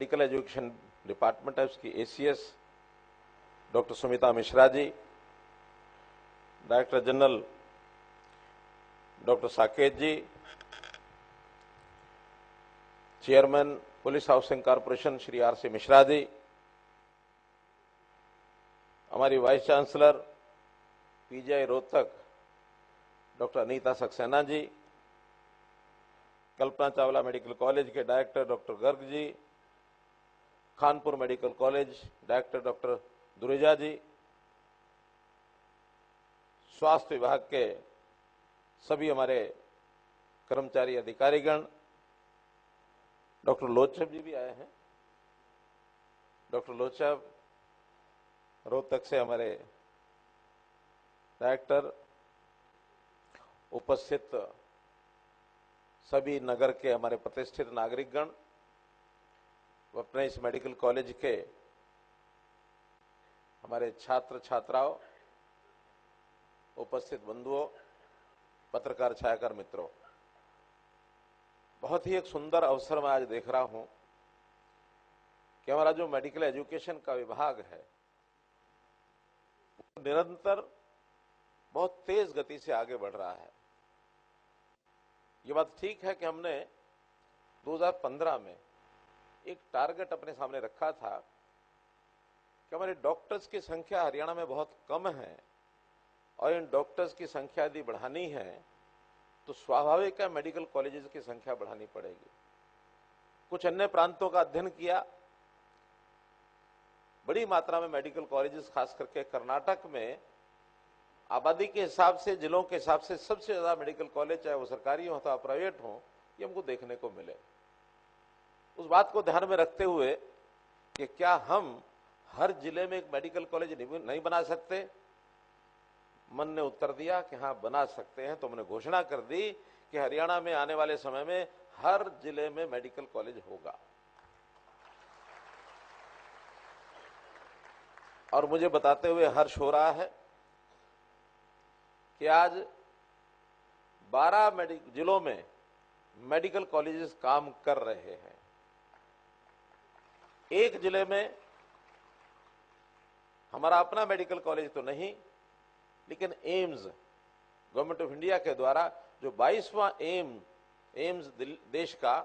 Medical education department है उसकी ACS doctor Sumita Mishra ji, director general doctor Saket ji, chairman police housing corporation Shri R C. Mishra ji, हमारी vice chancellor PGI Rohtak doctor Anita Saxena ji, Kalpana Chawla medical college के director doctor Garg ji, Khanpur medical college director doctor Dureja ji, स्वास्थ्य विभाग के सभी हमारे कर्मचारी अधिकारीगण, डॉक्टर लोचब जी भी आए हैं। डॉक्टर लोचब रोहतक से हमारे डायरेक्टर, उपस्थित सभी नगर के हमारे प्रतिष्ठित नागरिकगण, अपने इस मेडिकल कॉलेज के हमारे छात्र छात्राओं, उपस्थित बंधुओं, पत्रकार छायाकार मित्रों, बहुत ही एक सुंदर अवसर मैं आज देख रहा हूं कि हमारा जो मेडिकल एजुकेशन का विभाग है निरंतर बहुत तेज गति से आगे बढ़ रहा है। ये बात ठीक है कि हमने 2015 में एक टारगेट अपने सामने रखा था कि हमारे डॉक्टर्स की संख्या हरियाणा में बहुत कम है और इन डॉक्टर्स की संख्या यदि बढ़ानी है तो स्वाभाविक है मेडिकल कॉलेजेस की संख्या बढ़ानी पड़ेगी। कुछ अन्य प्रांतों का अध्ययन किया, बड़ी मात्रा में मेडिकल कॉलेजेस खास करके कर्नाटक में आबादी के हिसाब से, जिलों के हिसाब से सबसे ज्यादा मेडिकल कॉलेज, चाहे वो सरकारी हो अथवा प्राइवेट हो, ये हमको देखने को मिले। उस बात को ध्यान में रखते हुए कि क्या हम हर जिले में एक मेडिकल कॉलेज नहीं बना सकते, मन ने उत्तर दिया कि हाँ बना सकते हैं। तो हमने घोषणा कर दी कि हरियाणा में आने वाले समय में हर जिले में मेडिकल कॉलेज होगा। और मुझे बताते हुए हर्ष हो रहा है कि आज 12 जिलों में मेडिकल कॉलेजेस काम कर रहे हैं। एक जिले में हमारा अपना मेडिकल कॉलेज तो नहीं, लेकिन एम्स, गवर्नमेंट ऑफ इंडिया के द्वारा जो 22वां एम्स देश का,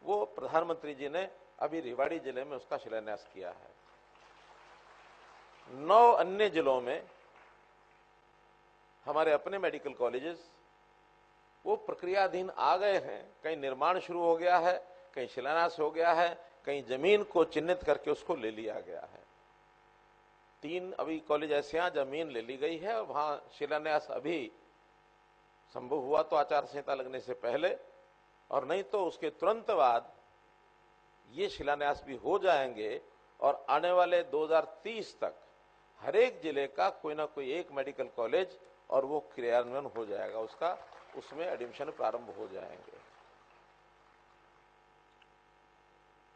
वो प्रधानमंत्री जी ने अभी रेवाड़ी जिले में उसका शिलान्यास किया है। 9 अन्य जिलों में हमारे अपने मेडिकल कॉलेजेस वो प्रक्रियाधीन आ गए हैं। कहीं निर्माण शुरू हो गया है, कहीं शिलान्यास हो गया है, कहीं जमीन को चिन्हित करके उसको ले लिया गया है। 3 अभी कॉलेज ऐसे हैं जमीन ले ली गई है और वहां शिलान्यास अभी संभव हुआ तो आचार संहिता लगने से पहले, और नहीं तो उसके तुरंत बाद ये शिलान्यास भी हो जाएंगे और आने वाले 2030 तक हर एक जिले का कोई ना कोई एक मेडिकल कॉलेज और वो क्रियान्वयन हो जाएगा, उसमें एडमिशन प्रारंभ हो जाएंगे।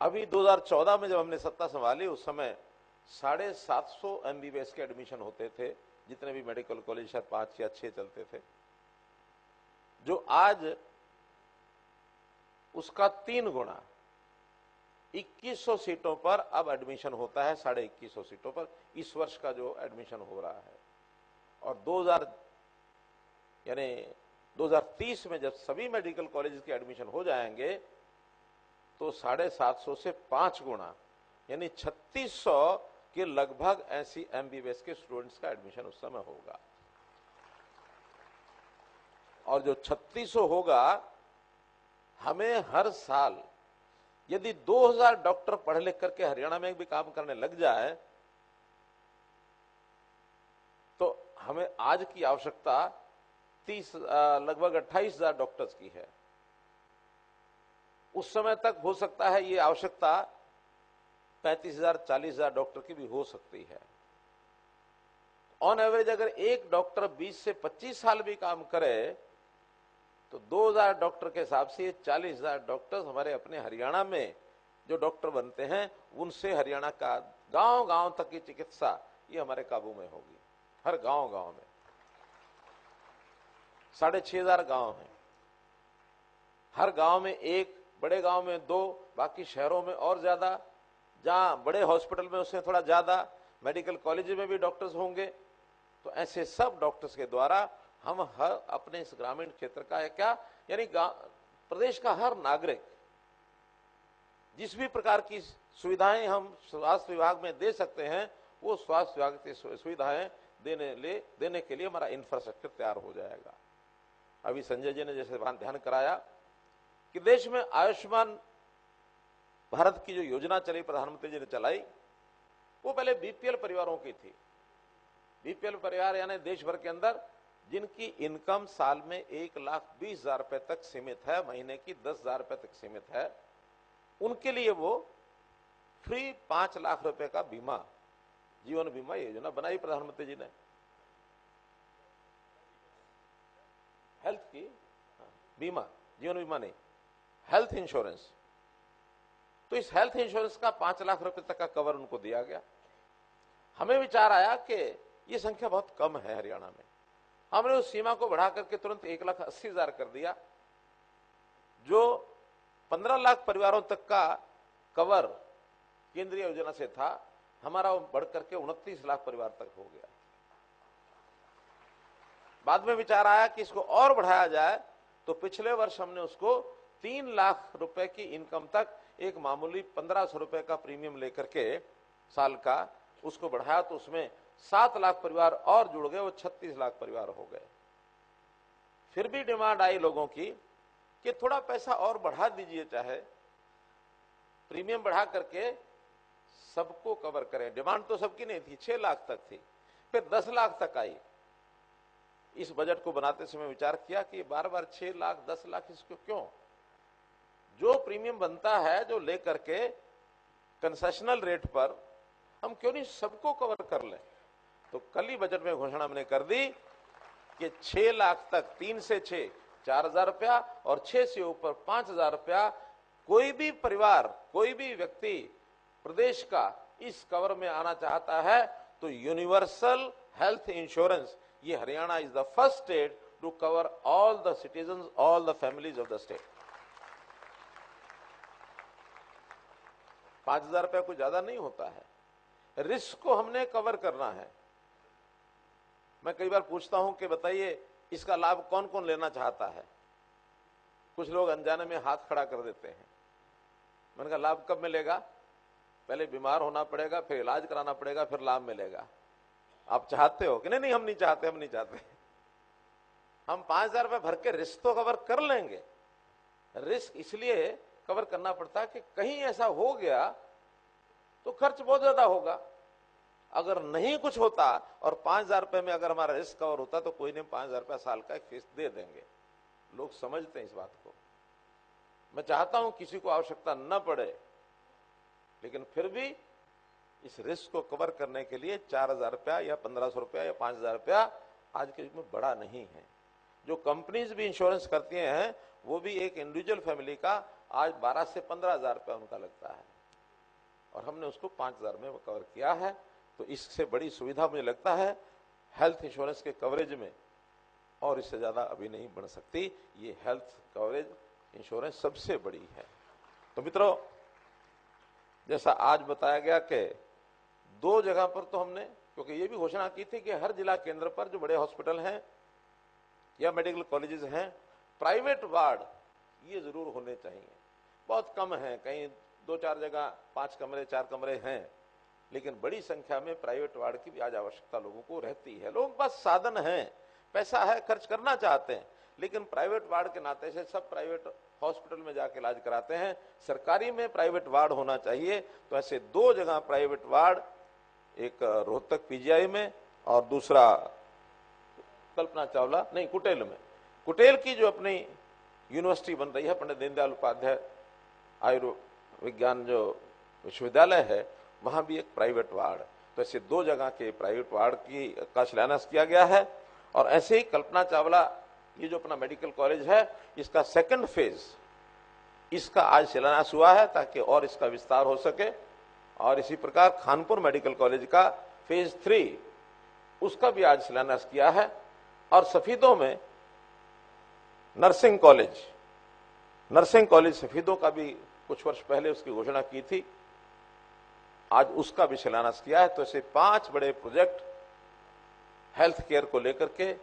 अभी 2014 में जब हमने सत्ता संभाली उस समय 750 MBBS के एडमिशन होते थे, जितने भी मेडिकल कॉलेज शायद 5 या 6 चलते थे, जो आज उसका 3 गुना 2100 सीटों पर अब एडमिशन होता है। 2150 सीटों पर इस वर्ष का जो एडमिशन हो रहा है। और 2030 में जब सभी मेडिकल कॉलेज के एडमिशन हो जाएंगे तो 750 से 5 गुना यानी 3600 के लगभग ऐसी MBBS के स्टूडेंट्स का एडमिशन उस समय होगा। और जो 3600 होगा, हमें हर साल यदि 2000 डॉक्टर पढ़ लिख करके हरियाणा में भी काम करने लग जाए तो हमें आज की आवश्यकता लगभग 28,000 डॉक्टर्स की है। उस समय तक हो सकता है ये आवश्यकता 35,000 40,000 डॉक्टर की भी हो सकती है। ऑन एवरेज अगर एक डॉक्टर 20 से 25 साल भी काम करे तो 2000 डॉक्टर के हिसाब से 40,000 डॉक्टर्स हमारे अपने हरियाणा में जो डॉक्टर बनते हैं उनसे हरियाणा का गांव गांव तक की चिकित्सा ये हमारे काबू में होगी। हर गांव गांव में 6,500 गांव हैं, हर गांव में एक, बड़े गांव में 2, बाकी शहरों में और ज्यादा, जहां बड़े हॉस्पिटल में उससे थोड़ा ज्यादा, मेडिकल कॉलेज में भी डॉक्टर्स होंगे। तो ऐसे सब डॉक्टर्स के द्वारा हम हर अपने इस ग्रामीण क्षेत्र का है क्या, यानी प्रदेश का हर नागरिक जिस भी प्रकार की सुविधाएं हम स्वास्थ्य विभाग में दे सकते हैं, वो स्वास्थ्य विभाग की सुविधाएं देने के लिए हमारा इंफ्रास्ट्रक्चर तैयार हो जाएगा। अभी संजय जी ने जैसे ध्यान कराया कि देश में आयुष्मान भारत की जो योजना चली, प्रधानमंत्री जी ने चलाई, वो पहले बीपीएल परिवारों की थी। बीपीएल परिवार यानी देश भर के अंदर जिनकी इनकम साल में 1,20,000 रुपए तक सीमित है, महीने की 10,000 रुपए तक सीमित है, उनके लिए वो फ्री 5 लाख रुपए का बीमा, जीवन बीमा योजना बनाई प्रधानमंत्री जी ने। हेल्थ की बीमा, जीवन बीमा नहीं, हेल्थ इंश्योरेंस। तो इस हेल्थ इंश्योरेंस का 5 लाख रुपए तक का कवर उनको दिया गया। हमें विचार आया कि ये संख्या बहुत कम है हरियाणा में, हमने उस सीमा को बढ़ा करके तुरंत 1,80,000 कर दिया। जो 15 लाख परिवारों तक का कवर केंद्रीय योजना से था, हमारा वो बढ़ करके 29 लाख परिवार तक हो गया। बाद में विचार आया कि इसको और बढ़ाया जाए, तो पिछले वर्ष हमने उसको 3 लाख रुपए की इनकम तक एक मामूली 1,500 रुपए का प्रीमियम लेकर के साल का उसको बढ़ाया, तो उसमें 7 लाख परिवार और जुड़ गए, वो 36 लाख परिवार हो गए। फिर भी डिमांड आई लोगों की कि थोड़ा पैसा और बढ़ा दीजिए, चाहे प्रीमियम बढ़ा करके सबको कवर करें। डिमांड तो सबकी नहीं थी, 6 लाख तक थी, फिर 10 लाख तक आई। इस बजट को बनाते समय विचार किया कि बार बार 6 लाख 10 लाख इसको क्यों, जो प्रीमियम बनता है जो लेकर के कंसेशनल रेट पर हम क्यों नहीं सबको कवर कर लें। तो कल ही बजट में घोषणा हमने कर दी कि 6 लाख तक 3 से 6 4,000 रुपया और 6 से ऊपर 5,000 रुपया कोई भी परिवार, कोई भी व्यक्ति प्रदेश का इस कवर में आना चाहता है तो यूनिवर्सल हेल्थ इंश्योरेंस, ये Haryana is the first state to cover all the citizen, all the families of the state. 5,000 रुपया कोई ज्यादा नहीं होता है, रिस्क को हमने कवर करना है। मैं कई बार पूछता हूं कि बताइए इसका लाभ कौन कौन लेना चाहता है। कुछ लोग अनजाने में हाथ खड़ा कर देते हैं। मैंने कहा लाभ कब मिलेगा, पहले बीमार होना पड़ेगा, फिर इलाज कराना पड़ेगा, फिर लाभ मिलेगा। आप चाहते हो कि नहीं? नहीं, हम नहीं चाहते, हम नहीं चाहते। हम 5,000 रुपए भर के रिस्क तो कवर कर लेंगे। रिस्क इसलिए कवर करना पड़ता है कि कहीं ऐसा हो गया तो खर्च बहुत ज्यादा होगा। अगर नहीं कुछ होता और 5,000 रुपए में अगर हमारा रिस्क कवर होता तो कोई नहीं, 5,000 रुपया साल का एक फीस दे देंगे। लोग समझते हैं इस बात को। मैं चाहता हूं किसी को आवश्यकता न पड़े, लेकिन फिर भी इस रिस्क को कवर करने के लिए 4,000 रुपया या 1,500 रुपया या 5,000 रुपया आज के युग में बड़ा नहीं है। जो कंपनीज भी इंश्योरेंस करती हैं वो भी एक इंडिविजुअल फैमिली का आज 12 से 15,000 रुपया उनका लगता है, और हमने उसको 5,000 में कवर किया है। तो इससे बड़ी सुविधा मुझे लगता है हेल्थ इंश्योरेंस के कवरेज में, और इससे ज्यादा अभी नहीं बन सकती। ये हेल्थ कवरेज इंश्योरेंस सबसे बड़ी है। तो मित्रों, जैसा आज बताया गया कि 2 जगह पर तो हमने, क्योंकि ये भी घोषणा की थी कि हर जिला केंद्र पर जो बड़े हॉस्पिटल हैं या मेडिकल कॉलेजेस हैं, प्राइवेट वार्ड ये जरूर होने चाहिए। बहुत कम है, कहीं 2-4 जगह 5 कमरे 4 कमरे हैं, लेकिन बड़ी संख्या में प्राइवेट वार्ड की भी आज आवश्यकता लोगों को रहती है। लोगों के पास साधन है, पैसा है, खर्च करना चाहते हैं, लेकिन प्राइवेट वार्ड के नाते से सब प्राइवेट हॉस्पिटल में जाके इलाज कराते हैं। सरकारी में प्राइवेट वार्ड होना चाहिए। तो ऐसे 2 जगह प्राइवेट वार्ड, एक रोहतक पीजीआई में और दूसरा कल्पना चावला नहीं कुटेल में। कुटेल की जो अपनी यूनिवर्सिटी बन रही है, पंडित दीनदयाल उपाध्याय आयुर्विज्ञान जो विश्वविद्यालय है, वहां भी एक प्राइवेट वार्ड। तो ऐसे 2 जगह के प्राइवेट वार्ड का शिलान्यास किया गया है। और ऐसे ही कल्पना चावला ये जो अपना मेडिकल कॉलेज है, इसका 2nd फेज इसका आज शिलान्यास हुआ है ताकि और इसका विस्तार हो सके। और इसी प्रकार खानपुर मेडिकल कॉलेज का फेज 3 उसका भी आज शिलान्यास किया है। और सफीदों में नर्सिंग कॉलेज सफीदों का भी कुछ वर्ष पहले उसकी घोषणा की थी। आज उसका भी शिलान्यास किया है। तो ऐसे 5 बड़े प्रोजेक्ट हेल्थ केयर को लेकर के,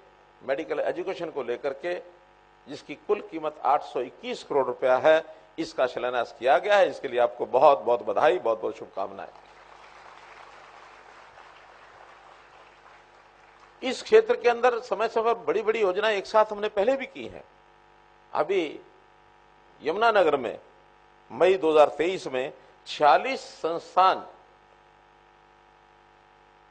मेडिकल एजुकेशन को लेकर के, जिसकी कुल कीमत 821 करोड़ रुपया है, इसका शिलान्यास किया गया है। इसके लिए आपको बहुत बहुत बधाई, बहुत बहुत शुभकामनाएं। इस क्षेत्र के अंदर समय समय पर बड़ी बड़ी योजनाएं एक साथ हमने पहले भी की हैं। अभी यमुनानगर में मई 2023 में 46 संस्थान,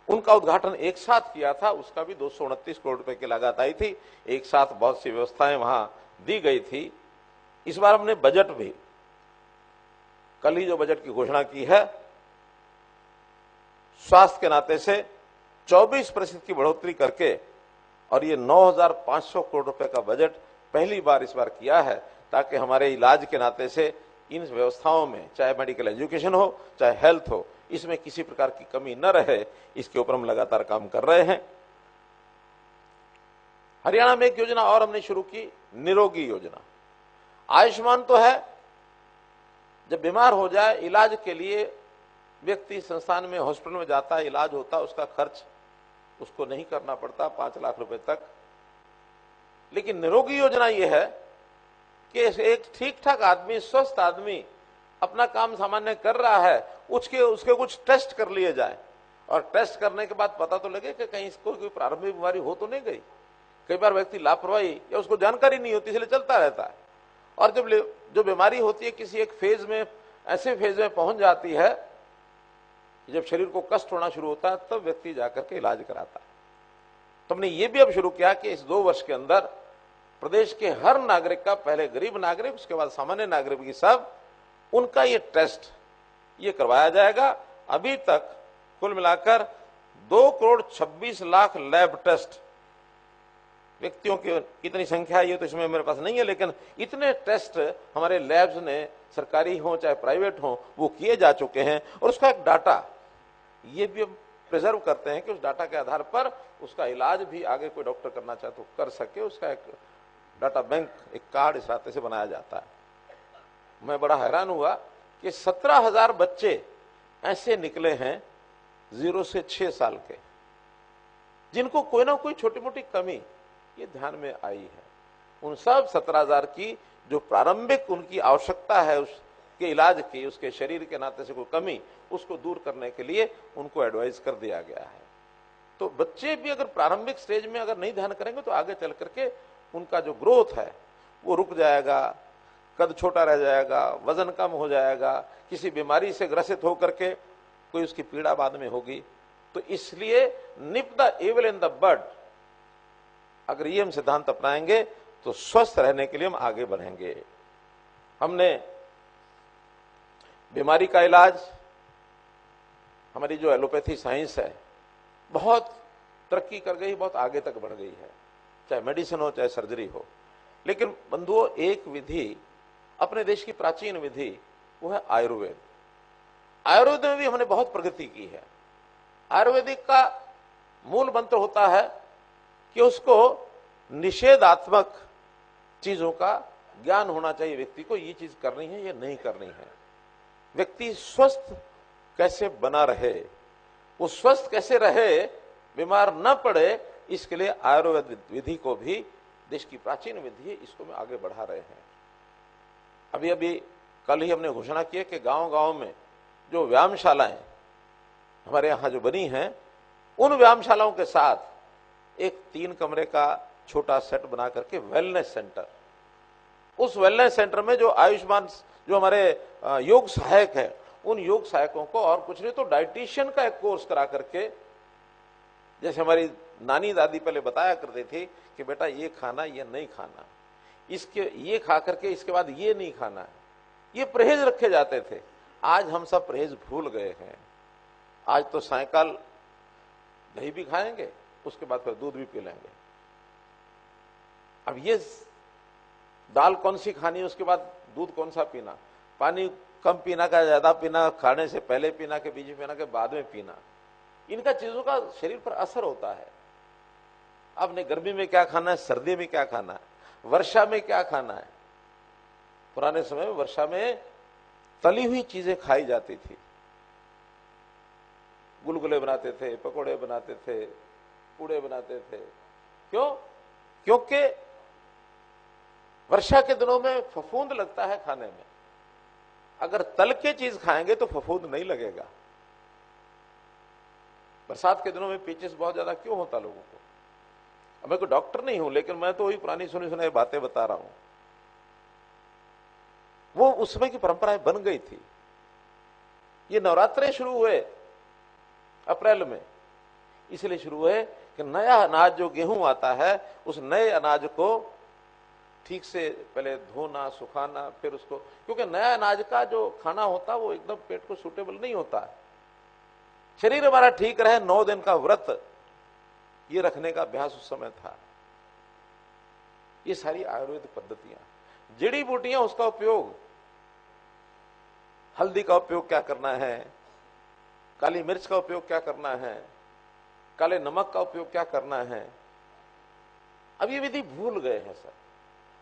उनका उद्घाटन एक साथ किया था। उसका भी 229 करोड़ रुपए की लागत आई थी। एक साथ बहुत सी व्यवस्थाएं वहां दी गई थी। इस बार हमने बजट भी, कल ही जो बजट की घोषणा की है, स्वास्थ्य के नाते से 24% की बढ़ोतरी करके, और ये 9,500 करोड़ रुपए का बजट पहली बार इस बार किया है, ताकि हमारे इलाज के नाते से इन व्यवस्थाओं में, चाहे मेडिकल एजुकेशन हो, चाहे हेल्थ हो, इसमें किसी प्रकार की कमी न रहे, इसके ऊपर हम लगातार काम कर रहे हैं। हरियाणा में एक योजना और हमने शुरू की, निरोगी योजना। आयुष्मान तो है, जब बीमार हो जाए इलाज के लिए व्यक्ति संस्थान में, हॉस्पिटल में जाता है, इलाज होता है, उसका खर्च उसको नहीं करना पड़ता 5 लाख रुपए तक। लेकिन निरोगी योजना यह है कि एक ठीक ठाक आदमी, स्वस्थ आदमी अपना काम सामान्य कर रहा है, उसके कुछ टेस्ट कर लिए जाए, और टेस्ट करने के बाद पता तो लगे कि कहीं इसको कोई प्रारंभिक बीमारी हो तो नहीं गई। कई बार व्यक्ति लापरवाही या उसको जानकारी नहीं होती, इसलिए चलता रहता है, और जब जो बीमारी होती है किसी एक फेज में, ऐसे फेज में पहुंच जाती है, जब शरीर को कष्ट होना शुरू होता है, तब व्यक्ति जाकर के इलाज कराता है। तो हमने ये भी अब शुरू किया कि इस 2 वर्ष के अंदर प्रदेश के हर नागरिक का, पहले गरीब नागरिक, उसके बाद सामान्य नागरिक की, सब उनका ये टेस्ट ये करवाया जाएगा। अभी तक कुल मिलाकर 2,26,00,000 लैब टेस्ट, व्यक्तियों की कितनी संख्या है ये तो इसमें मेरे पास नहीं है, लेकिन इतने टेस्ट हमारे लैब्स ने, सरकारी हो चाहे प्राइवेट हो, वो किए जा चुके हैं। और उसका एक डाटा ये भी हम प्रिजर्व करते हैं कि उस डाटा के आधार पर उसका इलाज भी आगे कोई डॉक्टर करना चाहे तो कर सके। उसका एक डाटा बैंक, एक कार्ड इस रास्ते से बनाया जाता है। मैं बड़ा हैरान हुआ कि 17,000 बच्चे ऐसे निकले हैं 0 से 6 साल के, जिनको कोई ना कोई छोटी मोटी कमी ये ध्यान में आई है। उन सब 17,000 की जो प्रारंभिक उनकी आवश्यकता है उसके इलाज की, उसके शरीर के नाते से कोई कमी, उसको दूर करने के लिए उनको एडवाइस कर दिया गया है। तो बच्चे भी अगर प्रारंभिक स्टेज में अगर नहीं ध्यान करेंगे तो आगे चल करके उनका जो ग्रोथ है वो रुक जाएगा, कद छोटा रह जाएगा, वजन कम हो जाएगा, किसी बीमारी से ग्रसित होकर के कोई उसकी पीड़ा बाद में होगी। तो इसलिए nip the evil in the bud, अगर ये हम सिद्धांत अपनाएंगे तो स्वस्थ रहने के लिए हम आगे बढ़ेंगे। हमने बीमारी का इलाज, हमारी जो एलोपैथी साइंस है बहुत तरक्की कर गई, बहुत आगे तक बढ़ गई है, चाहे मेडिसिन हो चाहे सर्जरी हो। लेकिन बंधुओं, एक विधि अपने देश की प्राचीन विधि, वो है आयुर्वेद। आयुर्वेद में भी हमने बहुत प्रगति की है। आयुर्वेदिक का मूल मंत्र होता है कि उसको निषेधात्मक चीजों का ज्ञान होना चाहिए व्यक्ति को, ये चीज करनी है, ये नहीं करनी है। व्यक्ति स्वस्थ कैसे बना रहे, वो स्वस्थ कैसे रहे, बीमार न पड़े, इसके लिए आयुर्वेद विधि को भी, देश की प्राचीन विधि है, इसको में आगे बढ़ा रहे हैं। अभी अभी कल ही हमने घोषणा की है कि गांव-गांव में जो व्यायामशालाएं हमारे यहां जो बनी हैं, उन व्यायामशालाओं के साथ एक 3 कमरे का छोटा सेट बना करके वेलनेस सेंटर, उस वेलनेस सेंटर में जो आयुष्मान, जो हमारे योग सहायक है, उन योग सहायकों को और कुछ नहीं तो डाइटिशियन का एक कोर्स करा करके, जैसे हमारी नानी दादी पहले बताया करती थी कि बेटा ये खाना, ये नहीं खाना, इसके ये खा करके इसके बाद ये नहीं खाना है, ये परहेज रखे जाते थे। आज हम सब परहेज भूल गए हैं। आज तो सायकाल दही भी खाएंगे, उसके बाद फिर दूध भी पी लेंगे। अब ये दाल कौन सी खानी है, उसके बाद दूध कौन सा पीना, पानी कम पीना का ज्यादा पीना, खाने से पहले पीना के बीच में पीना के बाद में पीना, इनका चीजों का शरीर पर असर होता है। आपने गर्मी में क्या खाना है, सर्दी में क्या खाना है, वर्षा में क्या खाना है। पुराने समय में वर्षा में तली हुई चीजें खाई जाती थी, गुलगुले बनाते थे, पकोड़े बनाते थे, पूड़े बनाते थे। क्यों? क्योंकि वर्षा के दिनों में फफूंद लगता है खाने में। अगर तल के चीज खाएंगे तो फफूंद नहीं लगेगा। बरसात के दिनों में पेचिस बहुत ज्यादा क्यों होता लोगों को? अब मैं कोई डॉक्टर नहीं हूं, लेकिन मैं तो वही पुरानी सुनी सुनाई बातें बता रहा हूं। वो उस समय की परंपराएं बन गई थी। ये नवरात्रे शुरू हुए अप्रैल में, इसलिए शुरू हुए कि नया अनाज जो गेहूं आता है, उस नए अनाज को ठीक से पहले धोना, सुखाना, फिर उसको, क्योंकि नया अनाज का जो खाना होता है वो एकदम पेट को सूटेबल नहीं होता है। शरीर हमारा ठीक रहे, 9 दिन का व्रत ये रखने का अभ्यास उस समय था। ये सारी आयुर्वेदिक पद्धतियां, जड़ी बूटियां, उसका उपयोग, हल्दी का उपयोग क्या करना है, काली मिर्च का उपयोग क्या करना है, काले नमक का उपयोग क्या करना है, अब ये विधि भूल गए हैं सर।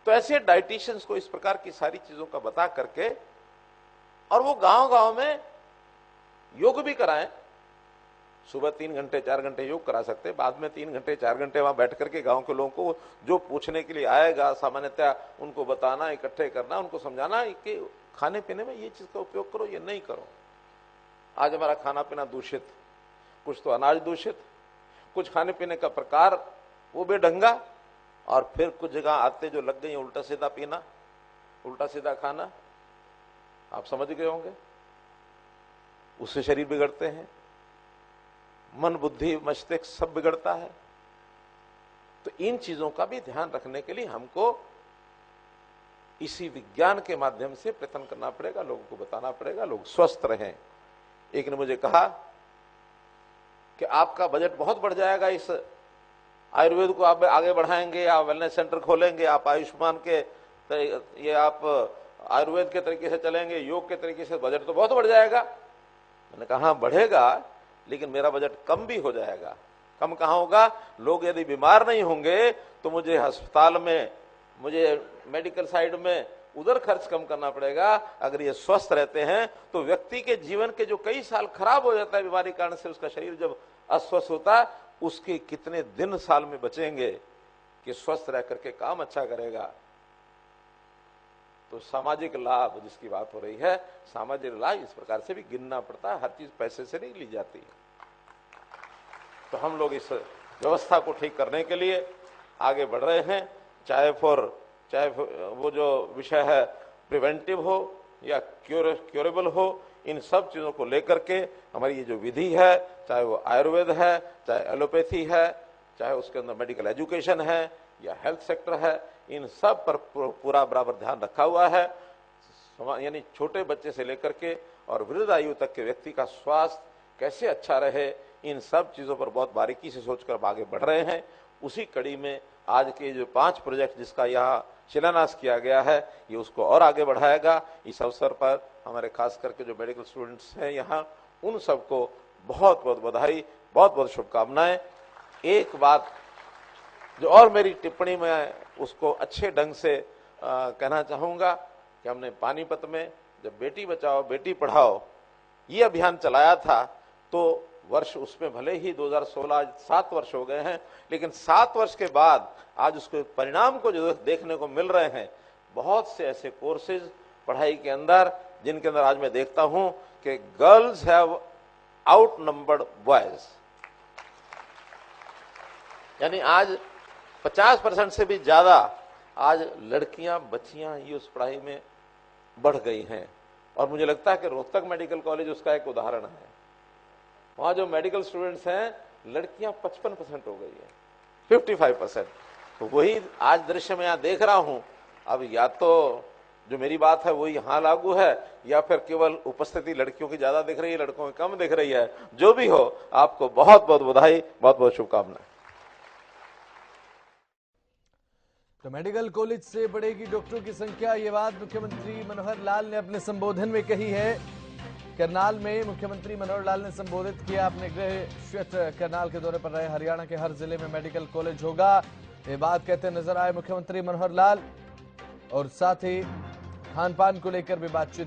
तो ऐसे डाइटिशियंस को इस प्रकार की सारी चीजों का बता करके, और वो गांव गांव में योग भी कराएं। सुबह 3 घंटे 4 घंटे योग करा सकते, बाद में 3 घंटे 4 घंटे वहां बैठ करके गांव के लोगों को जो पूछने के लिए आएगा सामान्यतः उनको बताना, इकट्ठे करना, उनको समझाना कि खाने पीने में ये चीज का उपयोग करो, ये नहीं करो। आज हमारा खाना पीना दूषित, कुछ तो अनाज दूषित, कुछ खाने पीने का प्रकार वो बेढंगा, और फिर कुछ जगह आते जो लग गई उल्टा सीधा पीना, उल्टा सीधा खाना। आप समझ गए होंगे, उससे शरीर बिगड़ते हैं, मन, बुद्धि, मस्तिष्क सब बिगड़ता है। तो इन चीजों का भी ध्यान रखने के लिए हमको इसी विज्ञान के माध्यम से प्रयत्न करना पड़ेगा, लोगों को बताना पड़ेगा, लोग स्वस्थ रहें। एक ने मुझे कहा कि आपका बजट बहुत बढ़ जाएगा, इस आयुर्वेद को आप आगे बढ़ाएंगे, आप वेलनेस सेंटर खोलेंगे, आप आयुष्मान के ये आप आयुर्वेद के तरीके से चलेंगे, योग के तरीके से, बजट तो बहुत बढ़ जाएगा। मैंने कहा हाँ बढ़ेगा, लेकिन मेरा बजट कम भी हो जाएगा। कम कहाँ होगा? लोग यदि बीमार नहीं होंगे तो मुझे अस्पताल में, मुझे मेडिकल साइड में उधर खर्च कम करना पड़ेगा। अगर ये स्वस्थ रहते हैं तो व्यक्ति के जीवन के जो कई साल खराब हो जाता है बीमारी कारण से, उसका शरीर जब अस्वस्थ होता है, उसके कितने दिन साल में बचेंगे कि स्वस्थ रह करके काम अच्छा करेगा। तो सामाजिक लाभ जिसकी बात हो रही है, सामाजिक लाभ इस प्रकार से भी गिनना पड़ता है, हर चीज पैसे से नहीं ली जाती। तो हम लोग इस व्यवस्था को ठीक करने के लिए आगे बढ़ रहे हैं, चाहे वो जो विषय है प्रिवेंटिव हो या क्योरेबल हो, इन सब चीजों को लेकर के हमारी ये जो विधि है, चाहे वो आयुर्वेद है, चाहे एलोपैथी है, चाहे उसके अंदर मेडिकल एजुकेशन है या हेल्थ सेक्टर है, इन सब पर पूरा बराबर ध्यान रखा हुआ है। यानी छोटे बच्चे से लेकर के और वृद्ध आयु तक के व्यक्ति का स्वास्थ्य कैसे अच्छा रहे, इन सब चीजों पर बहुत बारीकी से सोचकर हम आगे बढ़ रहे हैं। उसी कड़ी में आज के जो 5 प्रोजेक्ट जिसका यहाँ शिलान्यास किया गया है, ये उसको और आगे बढ़ाएगा। इस अवसर पर हमारे खास करके जो मेडिकल स्टूडेंट्स हैं यहाँ, उन सबको बहुत बहुत बधाई, बहुत बहुत शुभकामनाएं। एक बात जो और मेरी टिप्पणी में उसको अच्छे ढंग से कहना चाहूंगा कि हमने पानीपत में जब बेटी बचाओ बेटी पढ़ाओ ये अभियान चलाया था, तो वर्ष उसमें भले ही 2016 आज 7 वर्ष हो गए हैं, लेकिन 7 वर्ष के बाद आज उसके परिणाम को जो देखने को मिल रहे हैं, बहुत से ऐसे कोर्सेज पढ़ाई के अंदर जिनके अंदर आज मैं देखता हूं कि girls have out numbered boys. यानी आज 50% से भी ज्यादा आज लड़कियां, बच्चियां ये उस पढ़ाई में बढ़ गई हैं। और मुझे लगता है कि रोहतक मेडिकल कॉलेज उसका एक उदाहरण है। वहां जो मेडिकल स्टूडेंट्स हैं, लड़कियां 55% हो गई है, 55%। तो वही आज दृश्य में यहां देख रहा हूं। अब या तो जो मेरी बात है वही यहां लागू है, या फिर केवल उपस्थिति लड़कियों की ज्यादा दिख रही है, लड़कों की कम दिख रही है। जो भी हो, आपको बहुत बहुत बधाई, बहुत बहुत शुभकामनाएं। तो मेडिकल कॉलेज से बढ़ेगी डॉक्टरों की संख्या, ये बात मुख्यमंत्री मनोहर लाल ने अपने संबोधन में कही है। करनाल में मुख्यमंत्री मनोहर लाल ने संबोधित किया अपने गृह क्षेत्र करनाल के दौरे पर रहे। हरियाणा के हर जिले में मेडिकल कॉलेज होगा, ये बात कहते नजर आए मुख्यमंत्री मनोहर लाल। और साथ ही खान पान को लेकर भी बातचीत